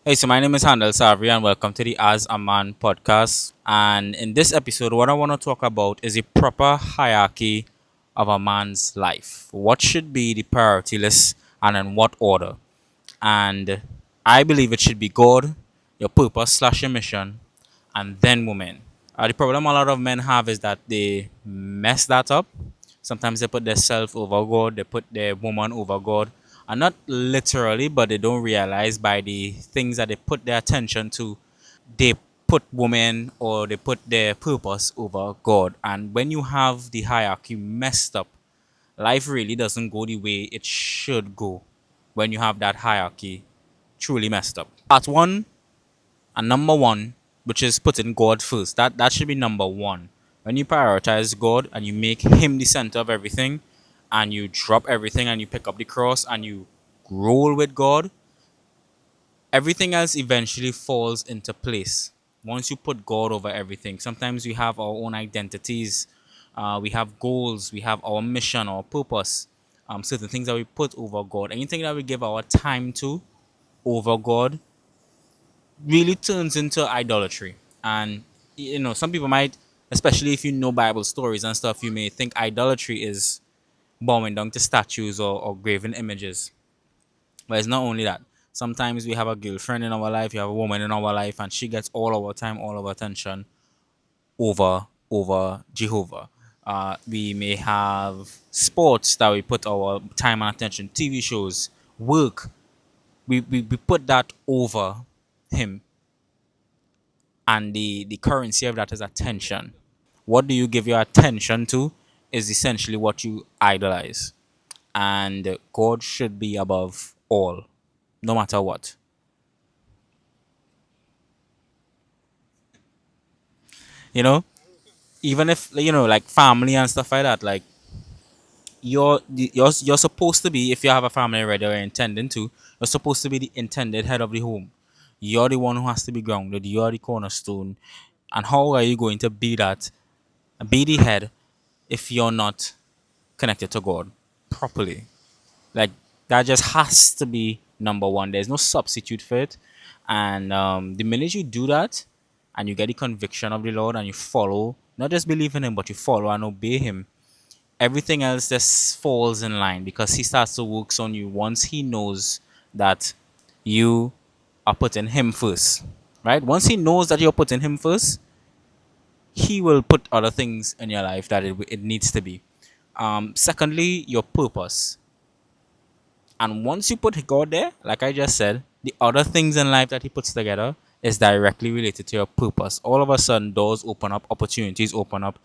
Hey, so my name is Handel Savary, and welcome to the As a Man podcast. And in this episode, what I want to talk about is a proper hierarchy of a man's life. What should be the priority list, and in what order? And I believe it should be God, your purpose slash your mission, and then women. The problem a lot of men have is that they mess that up. Sometimes they put their self over God, they put their woman over God. And not literally, but they don't realize by the things that they put their attention to, they put women or they put their purpose over God. And when you have the hierarchy messed up, life really doesn't go the way it should go when you have that hierarchy truly messed up. Part one and number one, which is putting God first. That should be number one. When you prioritize God and you make Him the center of everything, and you drop everything and you pick up the cross and you roll with God, everything else eventually falls into place. Once you put God over everything, sometimes we have our own identities, we have goals, we have our mission, our purpose, certain things that we put over God. Anything that we give our time to over God really turns into idolatry. And some people might, especially if you know Bible stories and stuff, you may think idolatry is bowing down to statues or graven images. But it's not only that. Sometimes we have a girlfriend in our life, you have a woman in our life, and she gets all our time, all our attention over Jehovah. We may have sports that we put our time and attention, TV shows, work. We put that over him, and the currency of that is attention. What do you give your attention to is essentially what you idolize. And God should be above all, no matter what. You know, even if like family and stuff like that, like you're supposed to be, if you have a family already or intending to, you're supposed to be the intended head of the home. You're the one who has to be grounded. You're the cornerstone. And how are you going to be that, be the head, if you're not connected to God properly? Like, that just has to be number one. There's no substitute for it. And the minute you do that, and you get the conviction of the Lord, and you follow, not just believe in Him, but you follow and obey Him, everything else just falls in line because He starts to work on you once He knows that you are putting Him first. Right? Once He knows that you're putting Him first, He will put other things in your life that it needs to be. Secondly, your purpose. And once you put God there, like I just said, the other things in life that He puts together is directly related to your purpose. All of a sudden, doors open up, opportunities open up.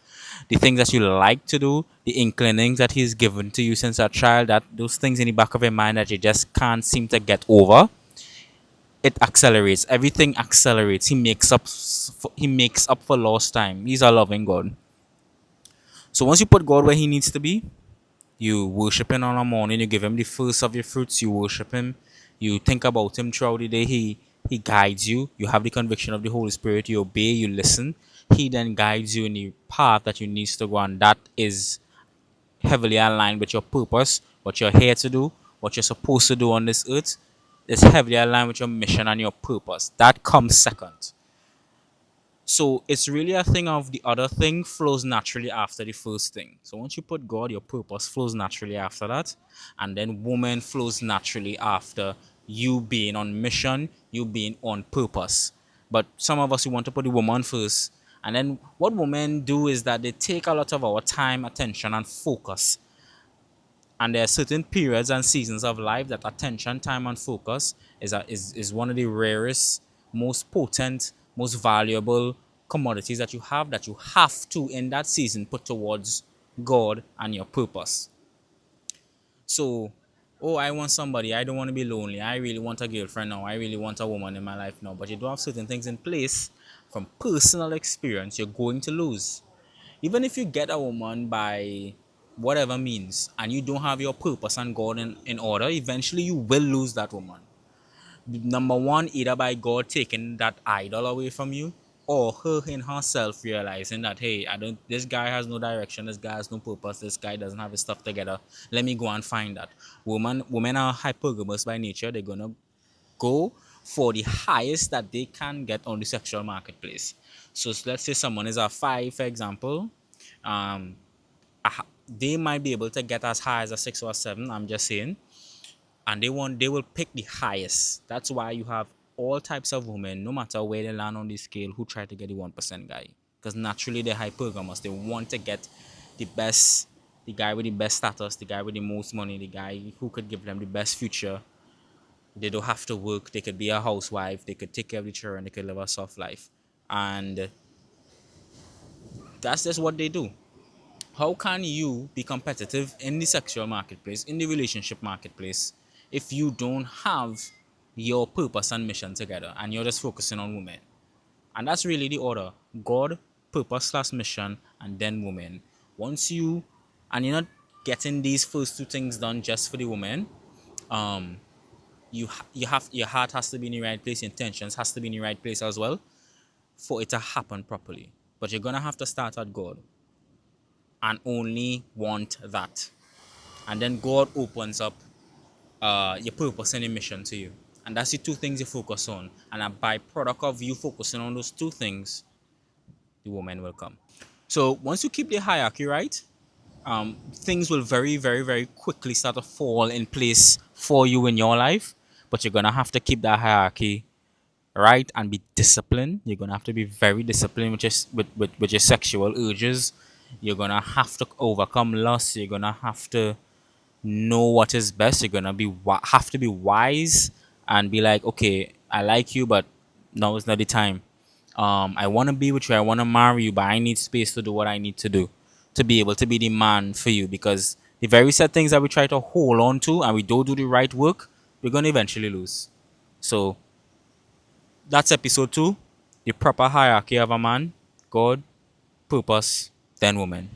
The things that you like to do, the inclinings that He's given to you since a child, that those things in the back of your mind that you just can't seem to get over, it accelerates. Everything accelerates. He makes up for lost time. He's a loving God. So once you put God where He needs to be, you worship Him on a morning, you give Him the first of your fruits, you worship Him, you think about Him throughout the day, He guides you, you have the conviction of the Holy Spirit, you obey, you listen. He then guides you in the path that you need to go, and that is heavily aligned with your purpose, what you're here to do, what you're supposed to do on this earth. Is heavily aligned with your mission and your purpose. That comes second. So it's really a thing of the other thing flows naturally after the first thing. So once you put God, your purpose flows naturally after that. And then woman flows naturally after you being on mission, you being on purpose. But some of us, we want to put the woman first. And then what women do is that they take a lot of our time, attention, and focus. And there are certain periods and seasons of life that attention, time, and focus is one of the rarest, most potent, most valuable commodities that you have to in that season put towards God and your purpose. So, oh, I want somebody. I don't want to be lonely. I really want a girlfriend now. I really want a woman in my life now. But you don't have certain things in place. From personal experience, you're going to lose. Even if you get a woman by whatever means and you don't have your purpose and God in order, eventually you will lose that woman. Number one, either by God taking that idol away from you, or her in herself realizing that, hey, I don't, this guy has no direction, this guy has no purpose, this guy doesn't have his stuff together. Let me go and find that. Women are hypergamous by nature. They're gonna go for the highest that they can get on the sexual marketplace. So let's say someone is a 5, for example. Um, they might be able to get as high as a 6 or a 7. I'm just saying, and they will pick the highest. That's why you have all types of women, no matter where they land on the scale, who try to get the 1% guy, because naturally they're hypergamous. They want to get the best, the guy with the best status, the guy with the most money, the guy who could give them the best future. They don't have to work. They could be a housewife. They could take care of the children. They could live a soft life, and that's just what they do. How can you be competitive in the sexual marketplace, in the relationship marketplace, if you don't have your purpose and mission together and you're just focusing on women? And that's really the order: God, purpose slash mission, and then women. Once you, and you're not getting these first two things done just for the women, um, you have, your heart has to be in the right place, your intentions has to be in the right place as well for it to happen properly. But you're gonna have to start at God and only want that. And then God opens up your purpose and your mission to you. And that's the two things you focus on. And a byproduct of you focusing on those two things, the woman will come. So once you keep the hierarchy right, things will very, very, very quickly start to fall in place for you in your life. But you're gonna have to keep that hierarchy right and be disciplined. You're gonna have to be very disciplined with your sexual urges. You're gonna have to overcome lust. You're gonna have to know what is best. You're gonna have to be wise and be like, okay, I like you, but now is not the time. I want to be with you. I want to marry you, but I need space to do what I need to do to be able to be the man for you. Because the very set things that we try to hold on to and we don't do the right work, we're gonna eventually lose. So that's episode 2, the proper hierarchy of a man: God, purpose, then woman.